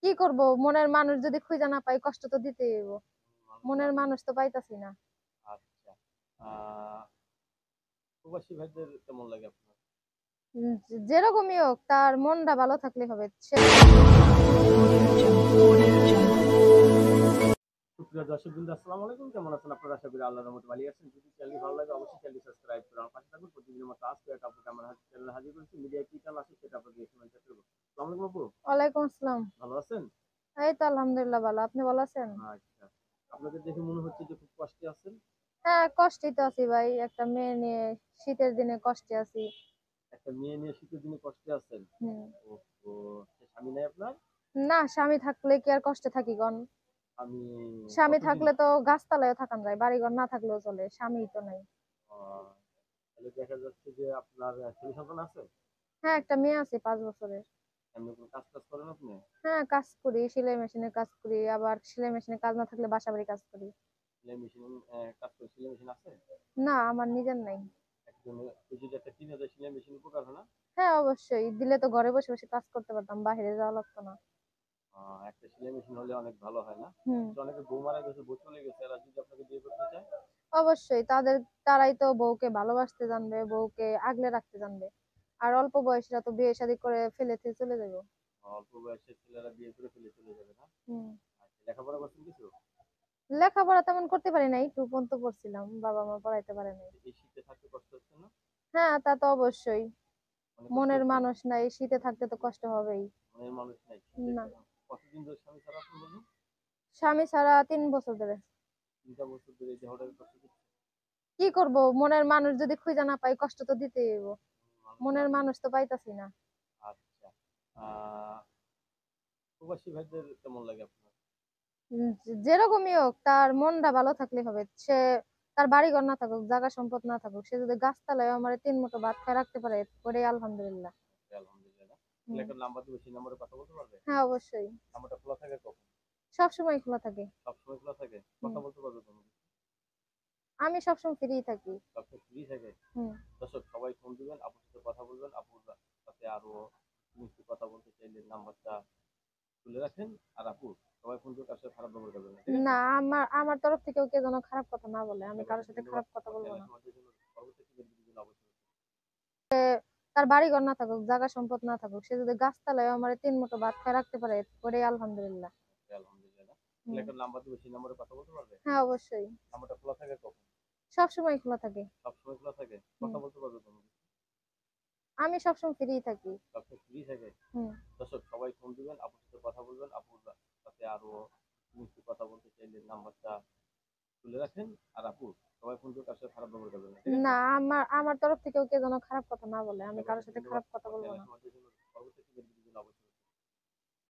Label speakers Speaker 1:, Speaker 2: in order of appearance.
Speaker 1: কি করব, মনের মানুষ যদি খুঁজে না পাই কষ্ট তো দিতেই হইব। মনের মানুষ তো পাইতাছি না।
Speaker 2: আচ্ছা। আহ প্রবাসী ভাইদের কেমন লাগে আপনার?
Speaker 1: যেরকমই হোক তার মনটা ভালো থাকলে হবে।
Speaker 2: সুপ্রিয় দর্শকবৃন্দ, আসসালামু আলাইকুম। কেমন আছেন আপনারা? আশা করি আল্লাহর রহমতে ভালো আছেন। যদি চ্যানেল ভালো লাগে অবশ্যই চ্যানেলটি সাবস্ক্রাইব করে আমার পাশে থাকুন। প্রতিদিনের মতো আজকে একটা আপুকে আমার চ্যানেলে হাজির করেছি। মিডিয়া কি চ্যানেল আছে সেটা আপনাদের এক্সপ্লেইন করব। আসসালামু আলাইকুম আপু।
Speaker 1: ওয়ালাইকুম আসসালাম।
Speaker 2: ভালো আছেন?
Speaker 1: এই তো আলহামদুলিল্লাহ ভালো। আপনি ভালো আছেন?
Speaker 2: আচ্ছা। আপনাকে দেখে মনে হচ্ছে যে খুব কষ্টে আছেন।
Speaker 1: হ্যাঁ, কষ্টেই তো আছি ভাই, একটা মেয়ে নিয়ে শীতের দিনে কষ্টে আছি।
Speaker 2: একটা মেয়ে নিয়ে শীতের দিনে কষ্টে আছেন।
Speaker 1: হুম।
Speaker 2: ওহো! সে স্বামী নাই আপনার?
Speaker 1: না, স্বামী থাকলে কি আর কষ্টে থাকি কোন?
Speaker 2: আমি
Speaker 1: স্বামী
Speaker 2: কতদিন
Speaker 1: থাকলে তো গাছতলায় থাকান যায়, বাড়িঘর না থাকলেও চলে, স্বামী তো নাই।
Speaker 2: আহ তাহলে দেখা যাচ্ছে যে আপনার ছেলে সন্তান আছে?
Speaker 1: হ্যাঁ, একটা মেয়ে আছে 5 বছরের।
Speaker 2: এমনি কোনো কাজ টাজ করেন আপনি?
Speaker 1: হ্যাঁ, কাজ করি, সেলাই মেশিনে কাজ করি, আবার সেলাই মেশিনে কাজ না থাকলে বাসা বাড়ি কাজ করি।
Speaker 2: সেলাই মেশিন কাজ করে সেলাই মেশিন আছে?
Speaker 1: না, আমার নিজের নাই।
Speaker 2: একজন ওই যে একটা কিনে দেয় সেলাই মেশিন উপকার হয় না?
Speaker 1: হ্যাঁ অবশ্যই, দিলে তো ঘরে বসে বসে কাজ করতে পারতাম, বাইরে যাওয়া লাগতো না।
Speaker 2: একটা সেলাই মেশিন হলে অনেক ভালো হয় না?
Speaker 1: হুম।
Speaker 2: যে অনেকে বউ মারা গেছে, বউ চলে গেছে, এরা যদি আপনাকে বিয়ে করতে চায়?
Speaker 1: অবশ্যই তারাই তো বউকে ভালোবাসতে জানবে, বউকে আগলে রাখতে জানবে। আর অল্প বয়সীরা তো বিয়ে শাদী করে ফেলে দিয়ে চলে যাবে।
Speaker 2: অল্প বয়সের ছেলেরা বিয়ে করে ফেলে চলে যাবে না?
Speaker 1: হুম।
Speaker 2: আচ্ছা, লেখাপড়া করছেন কিছু?
Speaker 1: লেখাপড়া তেমন করতে পারি নাই, 2 পর্যন্ত পড়ছিলাম, বাবা মা পড়াইতে পারে নাই।
Speaker 2: এই শীতে থাকতে কষ্ট হচ্ছে না?
Speaker 1: হ্যাঁ, তা তো অবশ্যই।
Speaker 2: অনেক কষ্ট
Speaker 1: মনের
Speaker 2: হচ্ছে?
Speaker 1: মানুষ নাই, শীতে থাকতে তো কষ্ট হবেই।
Speaker 2: মনের মানুষ নাই শীতে?
Speaker 1: না,
Speaker 2: কতদিন ধরে স্বামী ছাড়া আপনি বলুন?
Speaker 1: স্বামী ছাড়া 3 বছর ধরে।
Speaker 2: 3টা বছর ধরে এই দেহটাকে কষ্ট দিচ্ছে?
Speaker 1: কি করব, মনের মানুষ যদি খুঁজে না পাই কষ্ট তো দিতেই হইব।
Speaker 2: মানুষ
Speaker 1: মনের
Speaker 2: লাগে।
Speaker 1: মানুষ তো পাইতাছি না।
Speaker 2: আচ্ছা। আহ প্রবাসী ভাইদের কেমন লাগে আপনার?
Speaker 1: উম, যেরকমই হোক তার মনটা ভালো থাকলে হবে। তার বাড়ি ঘর না থাকুক, জায়গা সম্পদ না থাকুক, সে যদি গাছতলায় আমার 3 মুঠো ভাত খায় রাখতে পারে, ওটাই আলহামদুলিল্লাহ।
Speaker 2: আলহামদুলিল্লাহ। তাহলে
Speaker 1: হুম।
Speaker 2: একটা নাম্বার দিব, সেই নাম্বারে কথা বলতে পারবে?
Speaker 1: হ্যাঁ অবশ্যই।
Speaker 2: নাম্বারটা খোলা থাকে কখন?
Speaker 1: সব সময় খোলা থাকে।
Speaker 2: সবসময় খোলা থাকে?
Speaker 1: হুম।
Speaker 2: কথা বলতে পারবে তখন?
Speaker 1: আমি সবসময় ফ্রি থাকি।
Speaker 2: সবসময় ফ্রি থাকে?
Speaker 1: হুম।
Speaker 2: দর্শক সবাই ফোন দিবেন, আপুর সাথে কথা বলবেন। আপুর সাথে আরো মিষ্টি কথা বলতে চাইলে নাম্বারটা তুলে রাখেন। আর আপু, সবাই ফোন দিয়ে কার সাথে খারাপ ব্যবহার করবেন না, ঠিক
Speaker 1: না,
Speaker 2: আছে?
Speaker 1: আমার আমার তরফ থেকেও কেউ যেন খারাপ কথা না বলে, আমি
Speaker 2: সবাইকে
Speaker 1: কারোর সাথে
Speaker 2: ধন্যবাদ।
Speaker 1: খারাপ কথা
Speaker 2: আমার
Speaker 1: বলবো
Speaker 2: চ্যানেল
Speaker 1: না।
Speaker 2: সমাজের জন্য পরবর্তী ভিডিওগুলো অবশ্যই।
Speaker 1: তার বাড়ি ঘর না থাকুক, জায়গা সম্পদ না থাকুক, সে যদি গাছতলায় আমার 3 মুঠো ভাত খায় রাখতে পারে, ওটাই আলহামদুলিল্লাহ।
Speaker 2: আলহামদুলিল্লাহ। তাহলে
Speaker 1: হুম।
Speaker 2: একটা নাম্বার দিব, সেই নাম্বারে কথা বলতে পারবে?
Speaker 1: হ্যাঁ অবশ্যই।
Speaker 2: নাম্বারটা খোলা থাকে কখন?
Speaker 1: সব সময় খোলা থাকে।
Speaker 2: সবসময় খোলা থাকে?
Speaker 1: হুম।
Speaker 2: কথা বলতে পারবে তখন?
Speaker 1: আমি সবসময় ফ্রি থাকি।
Speaker 2: সবসময় ফ্রি থাকে?
Speaker 1: হুম।
Speaker 2: দর্শক সবাই ফোন দিবেন, আপুর সাথে কথা বলবেন। আপুর সাথে আরো মিষ্টি কথা বলতে চাইলে নাম্বারটা তুলে রাখেন। আর আপু, সবাই ফোন দিয়ে কার সাথে খারাপ ব্যবহার করবেন না, ঠিক আছে?
Speaker 1: না, আমার তরফ থেকেও কেউ যেন খারাপ কথা না বলে, আমি
Speaker 2: সবাইকে
Speaker 1: কারোর সাথে
Speaker 2: ধন্যবাদ।
Speaker 1: খারাপ কথা
Speaker 2: আমার
Speaker 1: বলবো
Speaker 2: চ্যানেল
Speaker 1: না।
Speaker 2: সমাজের জন্য পরবর্তী ভিডিওগুলো অবশ্যই